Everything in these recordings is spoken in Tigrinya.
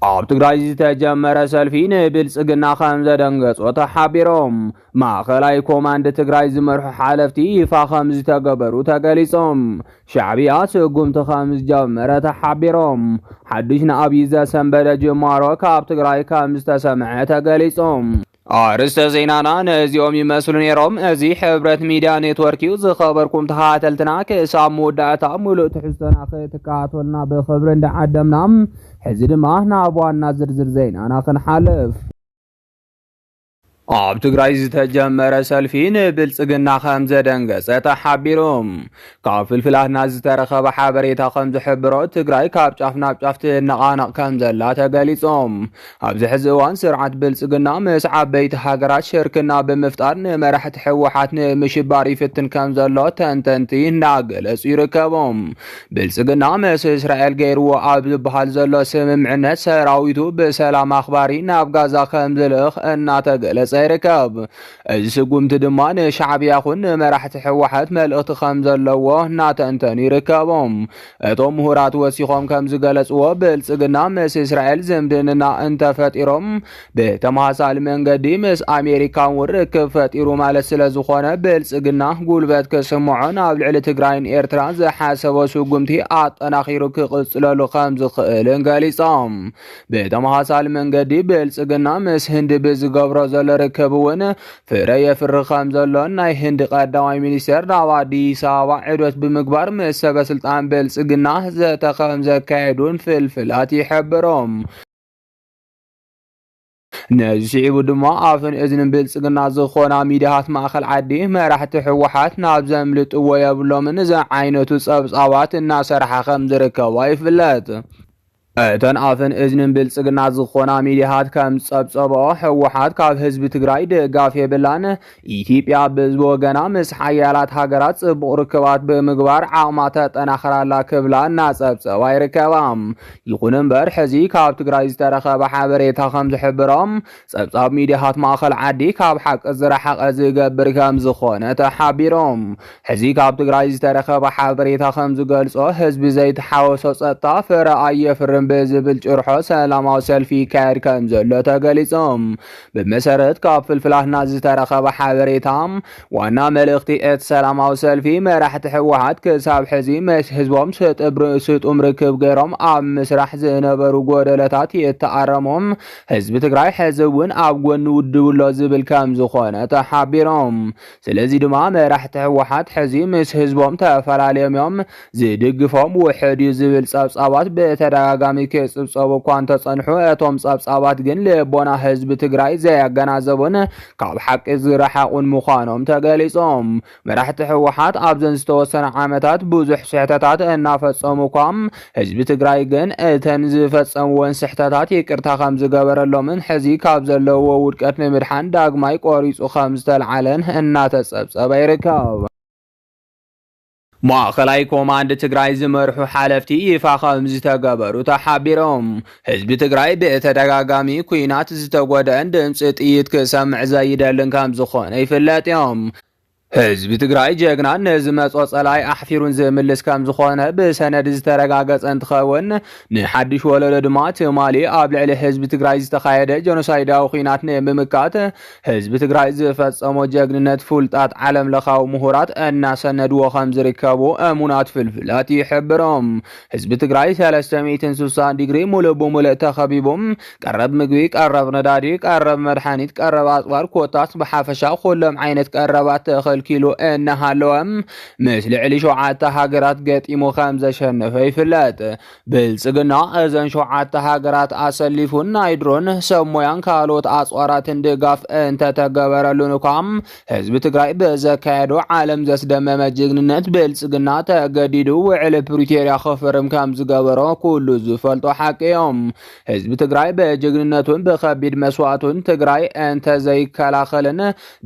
ኣብ ትግራይ ዝተጀመረ ሰልፊ ንብልጽግና ከም ዘደንገጾ ተሓቢሮም ማእኸላይ ኮማንድ ትግራይ ዝመርሑ ሓለፍቲ ይፋ ከም ዝተገበሩ ተገሊጾም ሻዕብያ ስጉምቲ ከም ዝጀመረ ተሓቢሮም ሓድሽ ንኣብይ ዘሰንበደ ጅማሮ ካብ ትግራይ ከም ዝተሰምዐ ተገሊጾም አርስተ ዜናና ነዚኦም ይመስሉ ነይሮም እዚ ሕብረት ሚዲያ ኔትወርክ ዝኸበርኩም ተኸታተልትና ክሳብ መወዳእታ ሙሉእ ትሕዝቶና ክትከታተሉና ብኽብሪ እንዳዓደምና ሕዚ ድማ ናብ ዋና ዝርዝር ዜናና ክንሓልፍ ኣብ ትግራይ ዝተጀመረ ሰልፊ ንብልጽግና ከም ዘደንገጸ ተሓቢሮም ካብ ፍልፍላትና ዝተረኸበ ሓበሬታ ከም ዝሕብሮ ትግራይ ካብ ጫፍ ናብ ጫፍ ትነቓነቕ ከም ዘላ ተገሊጾም ኣብዚ ሕዚ እዋን ስርዓት ብልጽግና ምስ ዓበይቲ ሃገራት ሽርክና ብምፍጣር ንመራሕቲ ሕወሓት ንምሽባር ይፍትን ከም ዘሎ ተንተንቲ እናገለጹ ይርከቦም ብልጽግና ምስ እስራኤል ገይርዎ ኣብ ዝበሃል ዘሎ ስምምዕነት ሰራዊቱ ብሰላም ኣኽባሪ ናብ ጋዛ ከም ዝልእኽ እናተገለጸ ይርከብ እዚ ስጉምቲ ድማ ንሻዕብያ ይኹን ንመራሕቲ ሕወሓት መልእኽቲ ከም ዘለዎ እናተንተኑ ይርከቦም እቶም ምሁራት ወሲኾም ከም ዝገለጽዎ ብልጽግና ምስ እስራኤል ዝምድና እንተፈጢሮም ብተመሳሳሊ መንገዲ ምስ ኣሜሪካን ርክብ ፈጢሩ ማለት ስለ ዝኾነ ብልጽግና ጉልበት ክስምዖ ናብ ልዕሊ ትግራይን ኤርትራን ዝሓሰቦ ስጉምቲ ኣጠናኺሩ ክቕጽለሉ ከም ዝኽእልን ገሊጾም ብተመሳሳሊ መንገዲ ብልጽግና ምስ ህንዲ ብዝገብሮ ዘሎ ርክብ እውን ፍረ የፍርኽ ከም ዘሎን ናይ ህንዲ ቀዳማይ ሚኒስትር ናብ ኣዲስ ኣበባ ዕዶት ብምግባር ምስ ሰበስልጣን ብልጽግና ዘተ ከም ዘካየዱን ፍልፍላት ይሕብሮም ነዚ ስዒቡ ድማ ኣፍን እዝንን ብልጽግና ዝኾና ሚድያታት ማእኸል ዓዲ መራሕቲ ሕወሓት ናብ ዘምልጥዎ የብሎምን እዚ ዓይነቱ ጸብጻባት እናሰርሓ ከም ዝርከባ ይፍለጥ እተን ኣፍን እዝንን ብልጽግና ዝኾና ሚድያታት ከም ጸብጸብኦ ሕወሓት ካብ ህዝቢ ትግራይ ድጋፍ የብላን ኢትዮጵያ ብህዝቢ ወገና ምስ ሓያላት ሃገራት ጽቡቕ ርክባት ብምግባር ዓቕማ ተጠናኽራላ ክብላ እናጸብጸባ ይርከባ ይኹን እምበር ሕዚ ካብ ትግራይ ዝተረኸበ ሓበሬታ ከም ዝሕብሮም ጸብጻብ ሚድያታት ማእኸል ዓዲ ካብ ሓቂ ዝረሓቐ ዝገብር ከም ዝኾነ ተሓቢሮም ሕዚ ካብ ትግራይ ዝተረኸበ ሓበሬታ ከም ዝገልጾ ህዝቢ ዘይተሓወሶ ጸጥታ ፍረ ኣየፍርም ብዝብል ጭርሖ ሰላማዊ ሰልፊ ይካየድ ከም ዘሎ ተገሊጾም ብመሰረት ካብ ፍልፍላትና ዝተረኸበ ሓበሬታ ዋና መልእኽቲ እቲ ሰላማዊ ሰልፊ መራሕቲ ሕወሓት ክሳብ ሕዚ ምስ ህዝቦም ስጡም ርክብ ገይሮም ኣብ ምስራሕ ዝነበሩ ጎደለታት የተኣረሞም ህዝቢ ትግራይ ሕዚ እውን ኣብ ጎኒ ውድብሎ ዝብል ከም ዝኾነ ተሓቢሮም ስለዚ ድማ መራሕቲ ሕወሓት ሕዚ ምስ ህዝቦም ተፈላለዮም ዝድግፎም ውሕድ ዝብል ጸብጻባት ብተደጋጋሚ ክጽብጸቡ እኳ እንተጸንሑ እቶም ጸብጻባት ግን ልቦና ህዝቢ ትግራይ ዘያገናዘቡን ካብ ሓቂ ዝረሓቑን ምዃኖም ተገሊጾም መራሕቲ ሕወሓት ኣብዘን ዝተወሰነ ዓመታት ብዙሕ ስሕተታት እናፈጸሙ እኳም ህዝቢ ትግራይ ግን እተን ዝፈጸምዎን ስሕተታት ይቅርታ ከም ዝገበረሎምን ሕዚ ካብ ዘለዎ ውድቀት ንምድሓን ዳግማይ ቆሪጹ ከም ዝተልዓለን እናተጸብጸበ ይርከብ ማእኸላይ ኮማንድ ትግራይ ዝመርሑ ሓለፍቲ ይፋ ከም ዝተገበሩ ተሓቢሮም ህዝቢ ትግራይ ብተደጋጋሚ ኩናት ዝተጎድአን ድምፂ ጥይት ክሰምዕ ዘይደልን ከም ዝኾነ ይፍለጥ እዮም ህዝቢ ትግራይ ጀግና ነዚ መጾ ጸላይ ኣሕፊሩን ዝምልስ ከም ዝኾነ ብሰነድ ዝተረጋገጸ እንትኸውን ንሓድሽ ወለዶ ድማ ትማሊ ኣብ ልዕሊ ህዝቢ ትግራይ ዝተኻየደ ጀኖሳይዳዊ ኩናት ንምምካት ህዝቢ ትግራይ ዝፈጸሞ ጀግንነት ፍሉጣት ዓለም ለኻዊ ምሁራት እናሰነድዎ ከም ዝርከቡ እሙናት ፍልፍላት ይሕብሮም ህዝቢ ትግራይ 360 ዲግሪ ሙሉእ ብሙሉእ ተኸቢቦም ቀረብ ምግቢ ቀረብ ነዳዲ ቀረብ መድሓኒት ቀረብ ኣጽዋር ኮታስ ብሓፈሻ ኩሎም ዓይነት ቀረባት ኪሎ እናሃለወም ምስ ልዕሊ 7 ሃገራት ገጢሙ ከም ዘሸነፈ ይፍለጥ ብልጽግና እዘን 7 ሃገራት ኣሰሊፉን ናይ ድሮን ሰሞያን ካልኦት ኣጽዋራትን ድጋፍ እንተተገበረሉን እኳም ህዝቢ ትግራይ ብዘካየዶ ዓለም ዘስደመመ ጅግንነት ብልጽግና ተገዲዱ ውዕሊ ፕሪቶሪያ ክፍርም ከም ዝገበሮ ኩሉ ዝፈልጦ ሓቂ እዮም ህዝቢ ትግራይ ብጅግንነቱን ብከቢድ መስዋዕቱን ትግራይ እንተዘይከላኸልን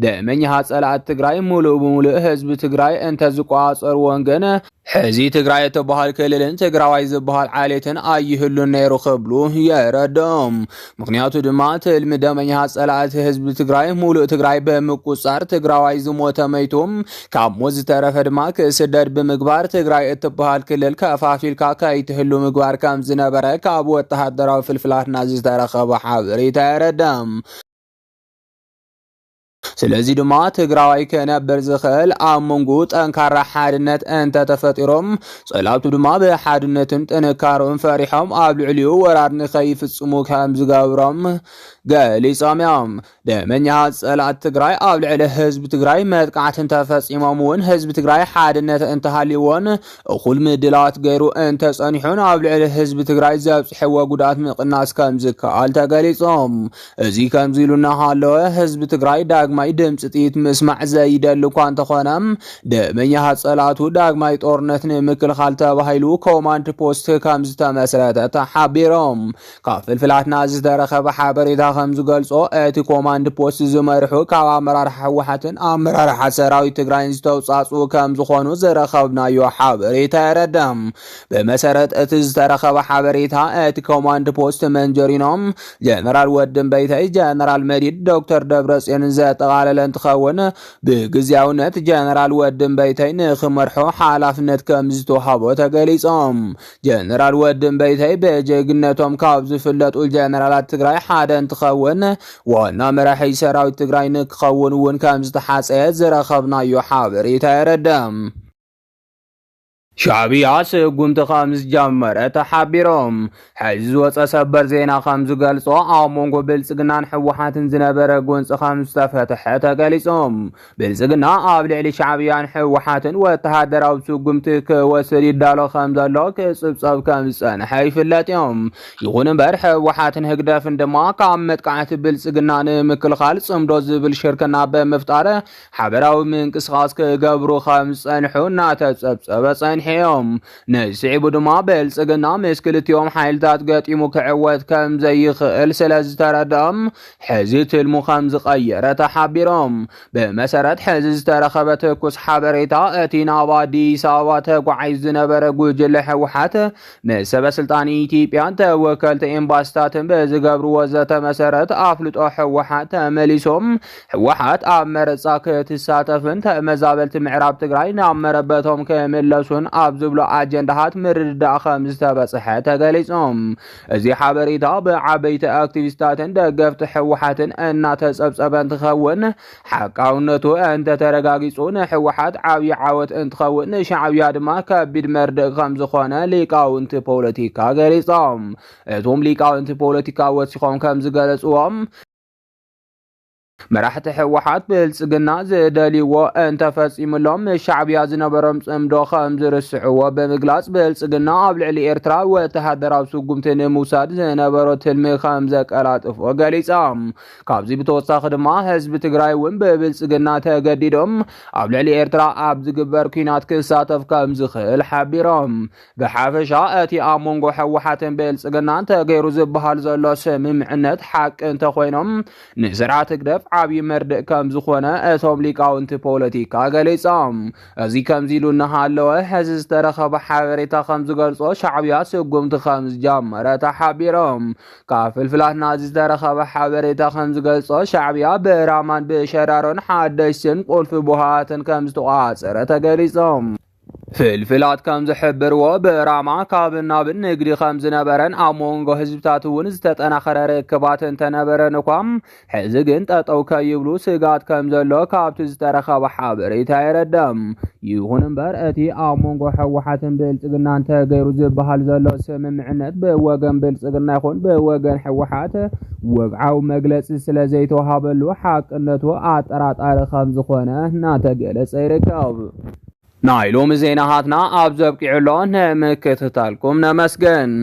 ደመኛ ጸላእት ትግራይ ሙሉ ሙሉእ ብሙሉእ ህዝቢ ትግራይ እንተዝቋፀር ወንገነ ሕዚ ትግራይ እትበሃል ክልልን ትግራዋይ ዝበሃል ዓሌትን ኣይህሉን ነይሩ ክብሉ የረድኦም። ምክንያቱ ድማ ትልሚ ደመኛሃ ጸላእቲ ህዝቢ ትግራይ ሙሉእ ትግራይ ብምቁጻር ትግራዋይ ዝሞተ መይቱም ካብ ሞት ዝተረፈ ድማ ክስደድ ብምግባር ትግራይ እትበሃል ክልል ከፋፊልካ ከይትህሉ ምግባር ከም ዝነበረ ካብ ወተሃደራዊ ፍልፍላትና ዝተረኸበ ሓበሬታ የረድኦም። ስለዚህ ድማ ትግራዋይ ከነብር ዝኽእል ኣብ መንጎ ጠንካራ ሓድነት እንተተፈጢሮም ጸላብቱ ድማ ብሓድነትን ጥንካሮን ፈሪሖም ኣብ ልዕሊኡ ወራር ንኸይፍጽሙ ከም ዝገብሮም ገሊጾም እዮም። ደመኛሃት ጸላእቲ ትግራይ ኣብ ልዕሊ ህዝቢ ትግራይ መጥቃዕቲ እንተፈጺሞም እውን ህዝቢ ትግራይ ሓድነት እንተሃልይዎን እኹል ምድላዋት ገይሩ እንተጸኒሑን ኣብ ልዕሊ ህዝቢ ትግራይ ዘብጽሕዎ ጉድኣት ምቕናስ ከም ዝከኣል ተገሊጾም። እዚ ከምዚ ኢሉ እናሃለወ ህዝቢ ትግራይ ዳግማይ ድምፂ ጥይት ምስማዕ ዘይደሊ እኳ እንተኾነም ደመኛሃት ጸላእቱ ዳግማይ ጦርነት ንምክልኻል ተባሂሉ ኮማንድ ፖስት ከም ዝተመስረተ ተሓቢሮም። ካብ ፍልፍላትና ዝተረኸበ ሓበሬታ ከም ዝገልጾ እቲ ኮማንድ ፖስት ዝመርሑ ካብ ኣመራርሓ ህወሓትን ኣመራርሓ ሰራዊት ትግራይን ዝተውጻጽኡ ከም ዝኾኑ ዝረኸብናዮ ሓበሬታ የረድም። ብመሰረት እቲ ዝተረኸበ ሓበሬታ እቲ ኮማንድ ፖስት መንጀሪኖም ጀነራል ወድን በይተይ ጀነራል መዲድ ዶክተር ደብረጽዮን ዘጠቓለለ እንትኸውን ብግዝያውነት ጀነራል ወድን በይተይ ንኽመርሖ ሓላፍነት ከም ዝተዋሃቦ ተገሊጾም። ጀነራል ወድን በይተይ ብጀግነቶም ካብ ዝፍለጡ ጀነራላት ትግራይ ሓደ እንትኸውን ዋና መራሒ ሰራዊት ትግራይ ንክኸውን እውን ከም ዝተሓፀየ ዝረኸብናዮ ሓበሬታ የረድም። ሻዕቢያ ስጉምቲ ከም ዝጀመረ ተሓቢሮም። ሕዚ ዝወፀ ሰበር ዜና ከም ዝገልጾ ኣብ መንጎ ብልጽግናን ሕወሓትን ዝነበረ ጎንፂ ከም ዝተፈትሐ ተገሊጾም። ብልጽግና ኣብ ልዕሊ ሻዕቢያን ሕወሓትን ወተሃደራዊ ስጉምቲ ክወስድ ይዳሎ ከም ዘሎ ክጽብጸብ ከም ዝጸንሐ ይፍለጥ እዮም። ይኹን እምበር ሕወሓትን ህግደፍን ድማ ካብ መጥቃዕቲ ብልጽግና ንምክልኻል ጽምዶ ዝብል ሽርክና ብምፍጣር ሓበራዊ ምንቅስቓስ ክገብሩ ከም ዝጸንሑ እናተጸብጸበ ጸኒሑ ሕዮም ንስዒቡ ድማ ብልጽግና ምስ ክልቲኦም ሓይልታት ገጢሙ ክዕወት ከም ዘይኽእል ስለ ዝተረድኦም ሕዚ ትልሙ ከም ዝቐየረ ተሓቢሮም። ብመሰረት ሕዚ ዝተረኸበ ትኩስ ሓበሬታ እቲ ናብ ኣዲስ ኣበባ ተጓዒዙ ዝነበረ ጉጅለ ሕወሓት ምስ ሰበስልጣን ኢትዮጵያን ተወከልቲ ኤምባሲታትን ብዝገብርዎ ዘተ መሰረት ኣፍልጦ ሕወሓት ተመሊሶም ሕወሓት ኣብ መረፃ ክትሳተፍን ተመዛበልቲ ምዕራብ ትግራይ ናብ መረበቶም ክምለሱን ኣብ ዝብሎ ኣጀንዳሃት ምርድዳእ ከም ዝተበጽሐ ተገሊጾም። እዚ ሓበሬታ ብዓበይቲ ኣክቲቪስታትን ደገፍቲ ሕወሓትን እናተጸብጸበ እንትኸውን ሓቃውነቱ እንተተረጋጊጹ ንሕወሓት ዓብዪ ዓወት እንትኸውን ንሻዕብያ ድማ ከቢድ መርድእ ከም ዝኾነ ሊቃውንቲ ፖለቲካ ገሊጾም። እቶም ሊቃውንቲ ፖለቲካ ወሲኾም ከም ዝገለጽዎም መራሕቲ ሕወሓት ብልጽግና ዝደልይዎ እንተፈጺሙሎም ሻዕብያ ዝነበሮም ጽምዶ ከም ዝርስዕዎ ብምግላጽ ብልጽግና ኣብ ልዕሊ ኤርትራ ወተሃደራዊ ስጉምቲ ንምውሳድ ዝነበሮ ትልሚ ከም ዘቀላጥፎ ገሊጾም። ካብዚ ብተወሳኺ ድማ ህዝቢ ትግራይ እውን ብብልጽግና ተገዲዶም ኣብ ልዕሊ ኤርትራ ኣብ ዝግበር ኩናት ክሳተፍ ከም ዝኽእል ሓቢሮም። ብሓፈሻ እቲ ኣብ መንጎ ሕወሓትን ብልጽግናን ተገይሩ ዝበሃል ዘሎ ስምምዕነት ሓቂ እንተኾይኖም ንስርዓት ህግደፍ ዓብዪ መርድእ ከም ዝኾነ እቶም ሊቃውንቲ ፖለቲካ ገሊጾም። እዚ ከምዚ ኢሉ እናሃለወ ሕዚ ዝተረኸበ ሓበሬታ ከም ዝገልጾ ሻዕብያ ስጉምቲ ከም ዝጀመረ ተሓቢሮም። ካብ ፍልፍላትና ዝተረኸበ ሓበሬታ ከም ዝገልጾ ሻዕብያ ብራማን ብሸራሮን ሓደሽትን ቁልፊ ቡሃትን ከም ዝተቋፀረ ተገሊጾም። ፍልፍላት ከም ዝሕብርዎ ብራማ ካብን ናብን ንግዲ ከም ዝነበረን ኣብ መንጎ ህዝብታት እውን ዝተጠናኸረ ርክባት እንተነበረን እኳም ሕዚ ግን ጠጠው ከይብሉ ስጋት ከም ዘሎ ካብቲ ዝተረኸበ ሓበሬታ የረድም። ይኹን እምበር እቲ ኣብ መንጎ ሕወሓትን ብልጽግናን ተገይሩ ዝበሃል ዘሎ ስምምዕነት ብወገን ብልጽግና ይኹን ብወገን ሕወሓት ወግዓዊ መግለፂ ስለ ዘይተዋሃበሉ ሓቅነቱ ኣጠራጣሪ ከም ዝኾነ እናተገለጸ ይርከብ። ናይ ሎሚ ዜናሃትና ኣብ ዘብቂዑሎ ንምክትታልኩም ነመስገን።